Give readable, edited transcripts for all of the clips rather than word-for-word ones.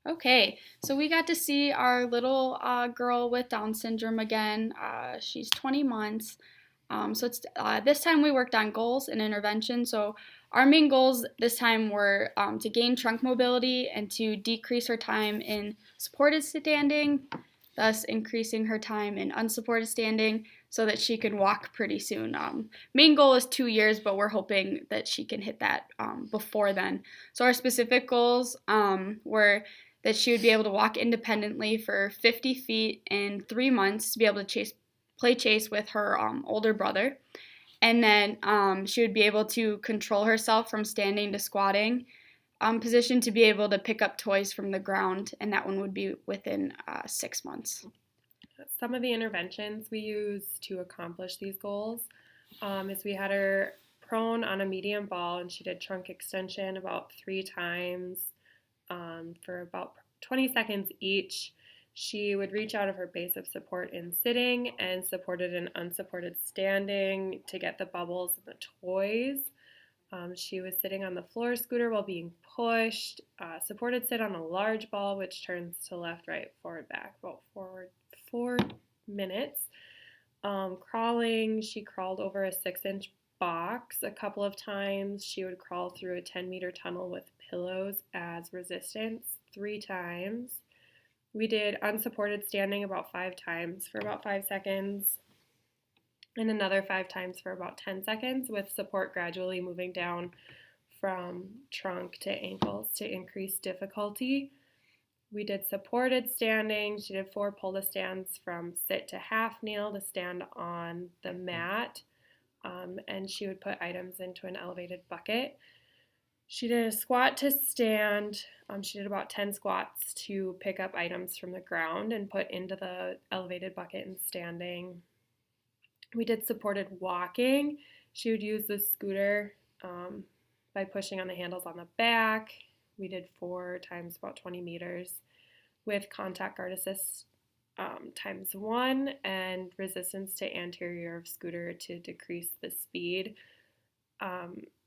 Okay, so we got to see our little girl with Down syndrome again. She's 20 months. This time we worked on goals and intervention. So our main goals this time were to gain trunk mobility and to decrease her time in supported standing, thus increasing her time in unsupported standing so that she can walk pretty soon. Main goal is 2 years, but we're hoping that she can hit that before then. So our specific goals were that she would be able to walk independently for 50 feet in 3 months to be able to play chase with her older brother. And then she would be able to control herself from standing to squatting position to be able to pick up toys from the ground. And that one would be within 6 months. Some of the interventions we used to accomplish these goals is we had her prone on a medium ball and she did trunk extension about 3 times for about 20 seconds each. She would reach out of her base of support in sitting and supported in unsupported standing to get the bubbles and the toys. She was sitting on the floor scooter while being pushed, supported sit on a large ball, which turns to left, right, forward, back, about forward 4 minutes. Crawling, she crawled over a 6-inch box a couple of times. She would crawl through a 10-meter tunnel with pillows as resistance 3 times. We did unsupported standing about 5 times for about 5 seconds, and another 5 times for about 10 seconds, with support gradually moving down from trunk to ankles to increase difficulty. We did supported standing. She did 4 pull to stands from sit to half kneel to stand on the mat, and she would put items into an elevated bucket. She did a squat to stand. She did about 10 squats to pick up items from the ground and put into the elevated bucket and standing. We did supported walking. She would use the scooter by pushing on the handles on the back. We did 4 times about 20 meters with contact guard assist times 1 and resistance to anterior of scooter to decrease the speed.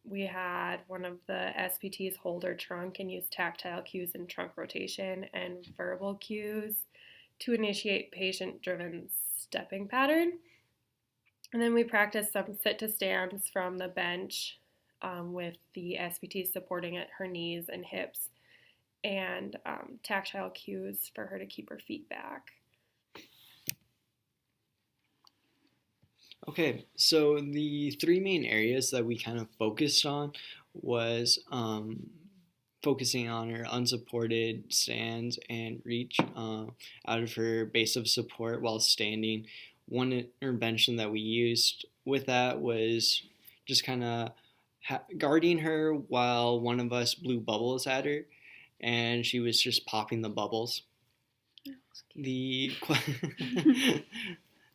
We had one of the SPTs hold her trunk and use tactile cues in trunk rotation and verbal cues to initiate patient-driven stepping pattern. And then we practiced some sit to stands from the bench with the SPT supporting at her knees and hips, and tactile cues for her to keep her feet back. Okay, so the three main areas that we kind of focused on was focusing on her unsupported stands and reach out of her base of support while standing. One intervention that we used with that was just kind of guarding her while one of us blew bubbles at her, and she was just popping the bubbles. The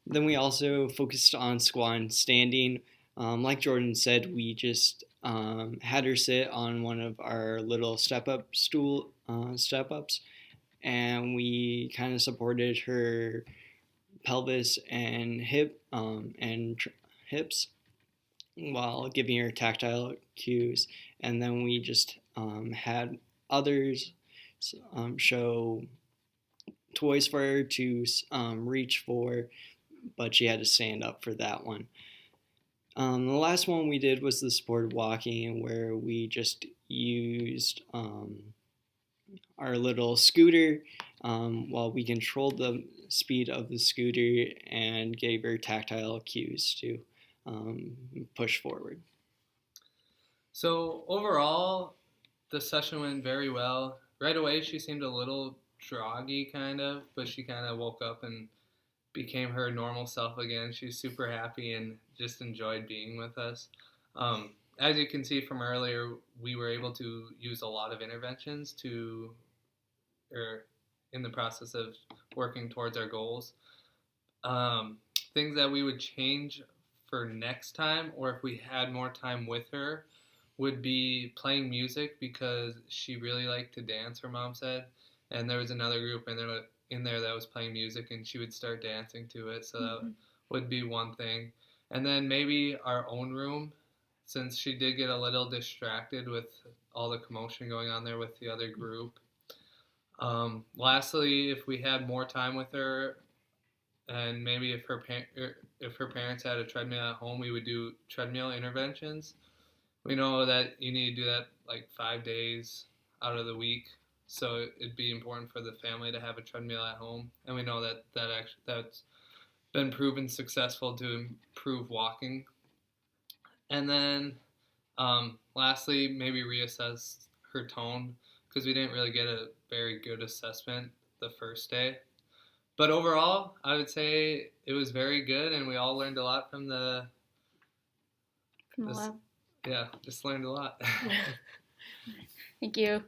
Then we also focused on squat and standing. Like Jordan said, we just had her sit on one of our little step-ups, and we kind of supported her pelvis and hips while giving her tactile cues. And then we just had others show toys for her to reach for, but she had to stand up for that one. The last one we did was the supported walking, where we just used our little scooter while we controlled the speed of the scooter and gave her tactile cues to push forward. So overall, the session went very well. Right away, she seemed a little droggy, kind of, but she kind of woke up and became her normal self again. She's super happy and just enjoyed being with us. As you can see from earlier, we were able to use a lot of interventions in the process of working towards our goals. Things that we would change for next time, or if we had more time with her, would be playing music, because she really liked to dance, her mom said. And there was another group in there that was playing music, and she would start dancing to it. So that would be one thing. And then maybe our own room, since she did get a little distracted with all the commotion going on there with the other group. Lastly, if we had more time with her, and maybe if her parents had a treadmill at home, we would do treadmill interventions. We know that you need to do that like 5 days out of the week, so it'd be important for the family to have a treadmill at home, and we know that that's been proven successful to improve walking. And then lastly, maybe reassess her tone because we didn't really get a very good assessment the first day. But overall, I would say it was very good, and we all learned a lot from From the this. lab. Yeah, just learned a lot. Thank you.